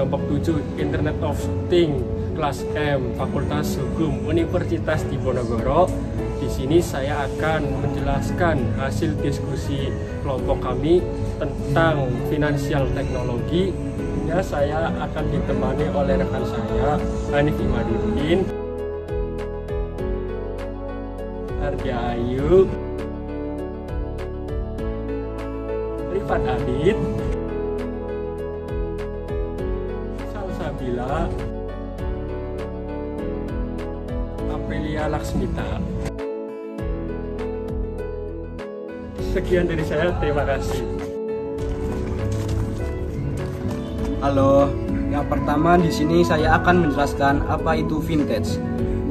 kelompok 7 Internet of Things kelas M Fakultas Hukum Universitas Diponegoro. Di sini saya akan menjelaskan hasil diskusi kelompok kami tentang finansial teknologi. Ya, saya akan ditemani oleh rekan saya Hanif Imaduddin, Arja Ayu, Rifat Adit, Salsabila, Aprilia Laksmita. Sekian dari saya, terima kasih. Halo, yang pertama di sini saya akan menjelaskan apa itu vintage.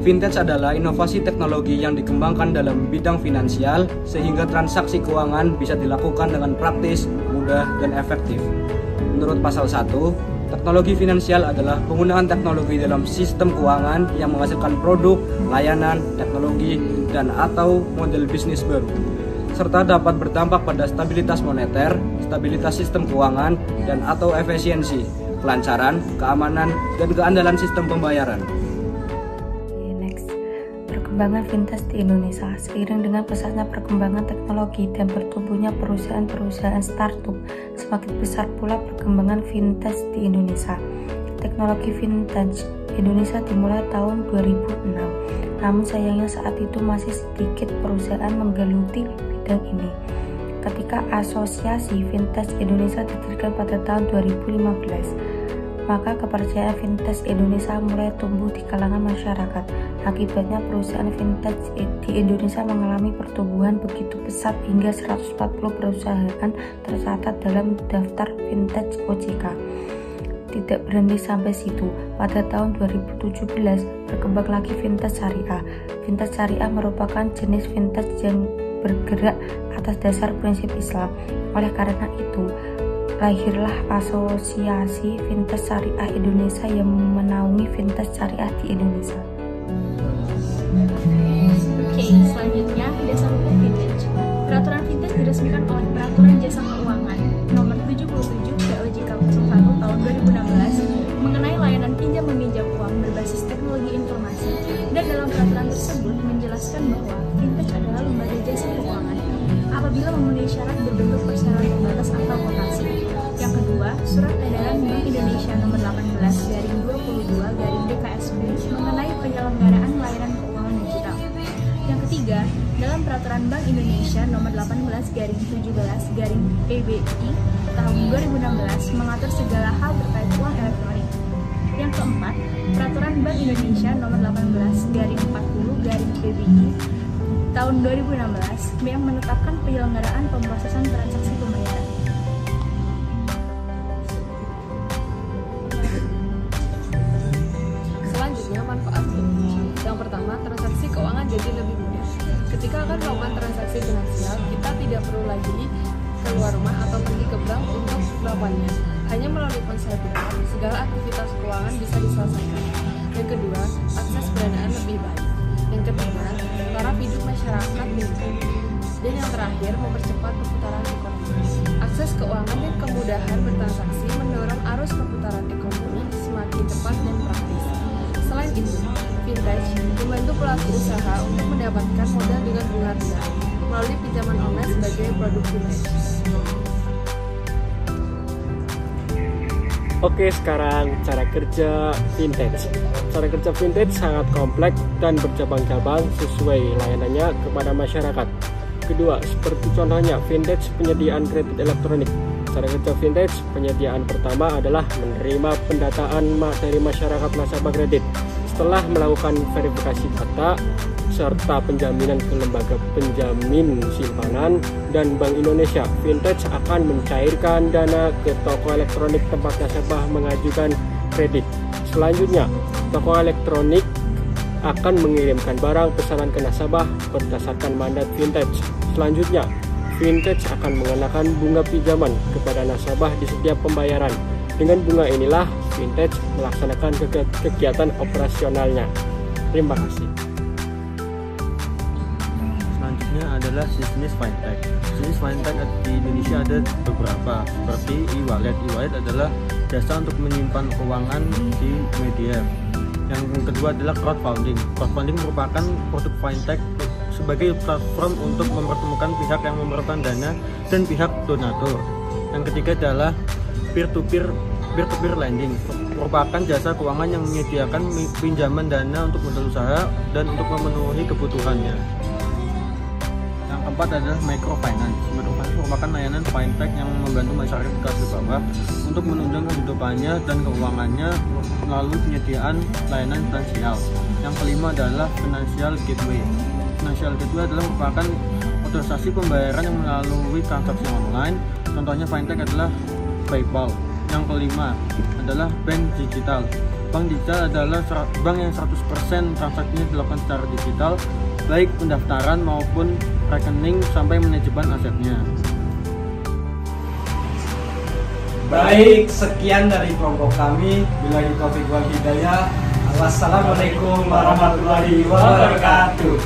Vintage adalah inovasi teknologi yang dikembangkan dalam bidang finansial sehingga transaksi keuangan bisa dilakukan dengan praktis, mudah, dan efektif. Menurut pasal 1, teknologi finansial adalah penggunaan teknologi dalam sistem keuangan yang menghasilkan produk, layanan, teknologi, dan atau model bisnis baru, serta dapat berdampak pada stabilitas moneter, stabilitas sistem keuangan, dan atau efisiensi, kelancaran, keamanan, dan keandalan sistem pembayaran. Perkembangan vintage di Indonesia. Seiring dengan pesatnya perkembangan teknologi dan bertumbuhnya perusahaan-perusahaan startup, semakin besar pula perkembangan vintage di Indonesia. Teknologi vintage Indonesia dimulai tahun 2006, namun sayangnya saat itu masih sedikit perusahaan menggeluti bidang ini. Ketika Asosiasi Vintage Indonesia didirikan pada tahun 2015, maka kepercayaan vintage Indonesia mulai tumbuh di kalangan masyarakat. Akibatnya perusahaan vintage di Indonesia mengalami pertumbuhan begitu pesat hingga 140 perusahaan tercatat dalam daftar vintage OJK. Tidak berhenti sampai situ, pada tahun 2017 berkembang lagi vintage syariah. Vintage syariah merupakan jenis vintage yang bergerak atas dasar prinsip Islam. Oleh karena itu, lahirlah Asosiasi Vintage Syariah Indonesia yang menaungi vintage syariah di Indonesia. Oke, selanjutnya dasar hukum vintage. Peraturan vintage diresmikan oleh Peraturan Jasa Keuangan Nomor 77 POJK 01 tahun 2016 mengenai layanan pinjam meminjam uang berbasis teknologi informasi, dan dalam peraturan tersebut menjelaskan bahwa vintage adalah lembaga jasa keuangan apabila memenuhi syarat berbentuk perseroan terbatas atau kotasi. Yang kedua, Surat Edaran Bank Indonesia Nomor 18/22/DKSB mengenai penyelenggaraan layanan keuangan digital. Yang ketiga, dalam Peraturan Bank Indonesia Nomor 18/17/PBI tahun 2016 mengatur segala hal terkait uang elektronik. Yang keempat, Peraturan Bank Indonesia Nomor 18/40/PBI tahun 2016 yang menetapkan penyelenggaraan pemrosesan transaksi pembayaran. Selanjutnya, manfaat vintage. Yang pertama, transaksi keuangan jadi lebih mudah. Ketika akan melakukan transaksi finansial, kita tidak perlu lagi keluar rumah atau pergi ke bank untuk melakukannya. Hanya melalui ponsel pintar, segala aktivitas keuangan bisa diselesaikan. Yang kedua, akses pendanaan lebih baik. Yang ketiga, taraf hidup masyarakat meningkat. Dan yang terakhir, mempercepat perputaran ekonomi. Akses keuangan dan kemudahan bertransaksi mendorong arus perputaran ekonomi semakin cepat dan praktis. Selain itu, vintage membantu pelaku usaha untuk mendapatkan modal dengan bunga rendah melalui pinjaman online sebagai produk vintage. Oke, sekarang cara kerja vintage. Cara kerja vintage sangat kompleks dan bercabang-cabang sesuai layanannya kepada masyarakat. Kedua, seperti contohnya vintage penyediaan kredit elektronik. Cara kerja vintage penyediaan pertama adalah menerima pendataan dari masyarakat nasabah kredit. Setelah melakukan verifikasi data serta penjaminan ke lembaga penjamin simpanan dan Bank Indonesia, vintage akan mencairkan dana ke toko elektronik tempat nasabah mengajukan kredit. Selanjutnya, toko elektronik akan mengirimkan barang pesanan ke nasabah berdasarkan mandat vintage. Selanjutnya, vintage akan mengenakan bunga pinjaman kepada nasabah di setiap pembayaran. Dengan bunga inilah vintage melaksanakan kegiatan operasionalnya. Terima kasih. Selanjutnya ada adalah jenis fintech. Jenis fintech di Indonesia ada beberapa, seperti e-wallet. E-wallet adalah jasa untuk menyimpan keuangan di media. Yang kedua adalah crowdfunding. Crowdfunding merupakan produk fintech sebagai platform untuk mempertemukan pihak yang memerlukan dana dan pihak donatur. Yang ketiga adalah peer-to-peer lending, merupakan jasa keuangan yang menyediakan pinjaman dana untuk modal usaha dan untuk memenuhi kebutuhannya. Yang keempat adalah microfinance. Microfinance merupakan layanan fintech yang membantu masyarakat kelas bawah untuk menunjang kehidupannya dan keuangannya melalui penyediaan layanan finansial. Yang kelima adalah financial gateway. Financial gateway adalah merupakan otorisasi pembayaran yang melalui transaksi online. Contohnya fintech adalah PayPal. Yang kelima adalah bank digital. Bank digital adalah bank yang 100% transaksinya dilakukan secara digital, baik pendaftaran maupun rekening sampai manajemen asetnya. Baik, sekian dari kelompok kami. Billahi taufiq wal hidayah. Wassalamualaikum warahmatullahi wabarakatuh.